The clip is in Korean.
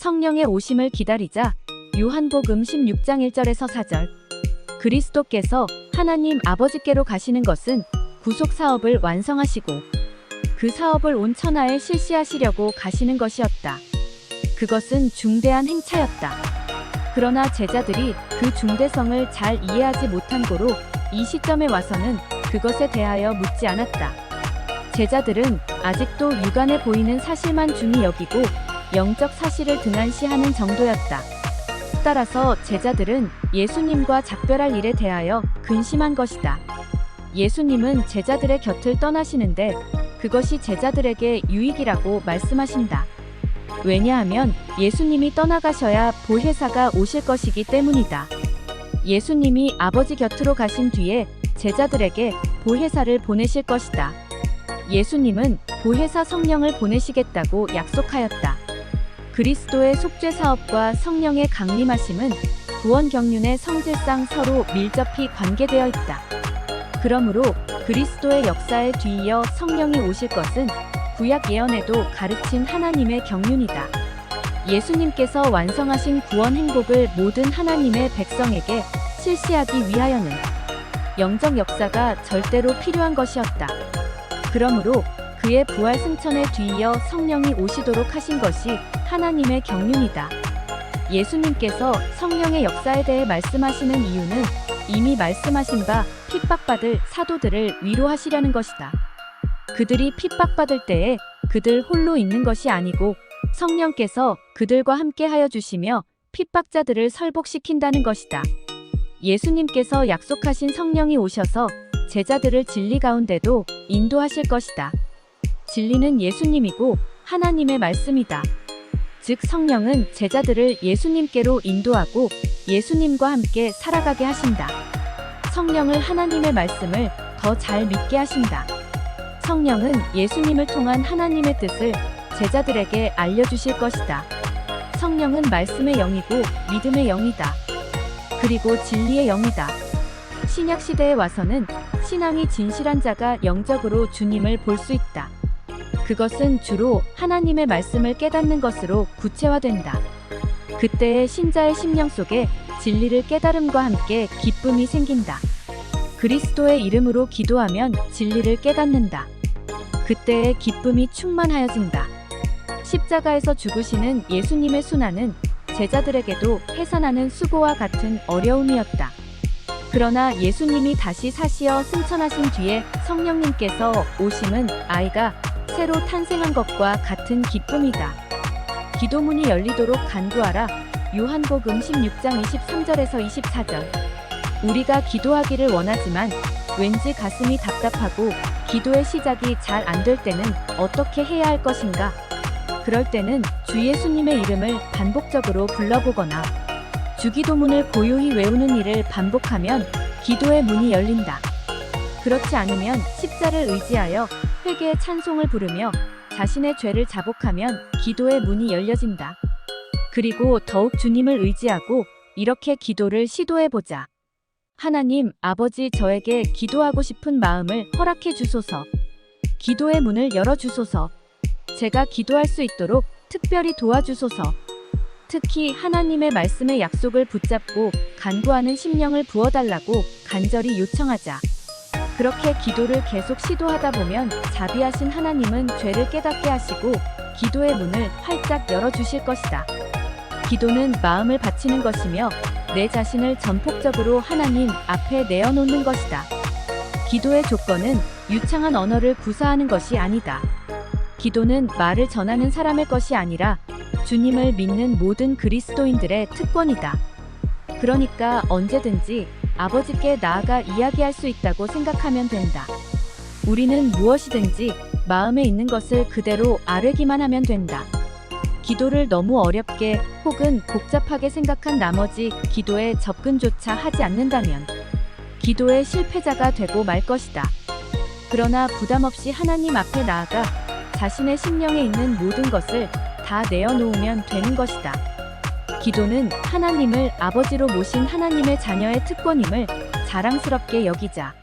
성령의 오심을 기다리자. 요한복음 16장 1절에서 4절. 그리스도께서 하나님 아버지께로 가시는 것은 구속 사업을 완성하시고 그 사업을 온 천하에 실시하시려고 가시는 것이었다. 그것은 중대한 행차였다. 그러나 제자들이 그 중대성을 잘 이해하지 못한 고로 이 시점에 와서는 그것에 대하여 묻지 않았다. 제자들은 아직도 육안에 보이는 사실만 중히 여기고 영적 사실을 등한시하는 정도였다. 따라서 제자들은 예수님과 작별할 일에 대하여 근심한 것이다. 예수님은 제자들의 곁을 떠나시는데 그것이 제자들에게 유익이라고 말씀하신다. 왜냐하면 예수님이 떠나가셔야 보혜사가 오실 것이기 때문이다. 예수님이 아버지 곁으로 가신 뒤에 제자들에게 보혜사를 보내실 것이다. 예수님은 보혜사 성령을 보내시겠다고 약속하였다. 그리스도의 속죄 사업과 성령의 강림하심은 구원 경륜의 성질상 서로 밀접히 관계되어 있다. 그러므로 그리스도의 역사에 뒤이어 성령이 오실 것은 구약 예언에도 가르친 하나님의 경륜이다. 예수님께서 완성하신 구원 행복을 모든 하나님의 백성에게 실시하기 위하여는 영적 역사가 절대로 필요한 것이었다. 그러므로 그의 부활 승천에 뒤이어 성령이 오시도록 하신 것이 하나님의 경륜이다. 예수님께서 성령의 역사에 대해 말씀하시는 이유는 이미 말씀하신 바 핍박받을 사도들을 위로하시려는 것이다. 그들이 핍박받을 때에 그들 홀로 있는 것이 아니고 성령께서 그들과 함께 하여 주시며 핍박자들을 설복시킨다는 것이다. 예수님께서 약속하신 성령이 오셔서 제자들을 진리 가운데도 인도하실 것이다. 진리는 예수님이고 하나님의 말씀이다. 즉 성령은 제자들을 예수님께로 인도하고 예수님과 함께 살아가게 하신다. 성령을 하나님의 말씀을 더 잘 믿게 하신다. 성령은 예수님을 통한 하나님의 뜻을 제자들에게 알려주실 것이다. 성령은 말씀의 영이고 믿음의 영이다. 그리고 진리의 영이다. 신약 시대에 와서는 신앙이 진실한 자가 영적으로 주님을 볼 수 있다. 그것은 주로 하나님의 말씀을 깨닫는 것으로 구체화된다. 그때의 신자의 심령 속에 진리를 깨달음과 함께 기쁨이 생긴다. 그리스도의 이름으로 기도하면 진리를 깨닫는다. 그때의 기쁨이 충만하여진다. 십자가에서 죽으시는 예수님의 순환은 제자들에게도 해산하는 수고와 같은 어려움이었다. 그러나 예수님이 다시 사시어 승천하신 뒤에 성령님께서 오심은 아이가 새로 탄생한 것과 같은 기쁨이다. 기도문이 열리도록 간구하라. 요한복음 16장 23절에서 24절. 우리가 기도하기를 원하지만 왠지 가슴이 답답하고 기도의 시작이 잘 안 될 때는 어떻게 해야 할 것인가? 그럴 때는 주 예수님의 이름을 반복적으로 불러보거나 주기도문을 고요히 외우는 일을 반복하면 기도의 문이 열린다. 그렇지 않으면 십자를 의지하여 회개의 찬송을 부르며 자신의 죄를 자복하면 기도의 문이 열려진다. 그리고 더욱 주님을 의지하고 이렇게 기도를 시도해보자. 하나님 아버지, 저에게 기도하고 싶은 마음을 허락해 주소서. 기도의 문을 열어주소서. 제가 기도할 수 있도록 특별히 도와주소서. 특히 하나님의 말씀의 약속을 붙잡고 간구하는 심령을 부어달라고 간절히 요청하자. 그렇게 기도를 계속 시도하다 보면 자비하신 하나님은 죄를 깨닫게 하시고 기도의 문을 활짝 열어주실 것이다. 기도는 마음을 바치는 것이며 내 자신을 전폭적으로 하나님 앞에 내어놓는 것이다. 기도의 조건은 유창한 언어를 구사하는 것이 아니다. 기도는 말을 전하는 사람의 것이 아니라 주님을 믿는 모든 그리스도인들의 특권이다. 그러니까 언제든지 아버지께 나아가 이야기할 수 있다고 생각하면 된다. 우리는 무엇이든지 마음에 있는 것을 그대로 아뢰기만 하면 된다. 기도를 너무 어렵게 혹은 복잡하게 생각한 나머지 기도에 접근조차 하지 않는다면 기도의 실패자가 되고 말 것이다. 그러나 부담 없이 하나님 앞에 나아가 자신의 심령에 있는 모든 것을 다 내어놓으면 되는 것이다. 기도는 하나님을 아버지로 모신 하나님의 자녀의 특권임을 자랑스럽게 여기자.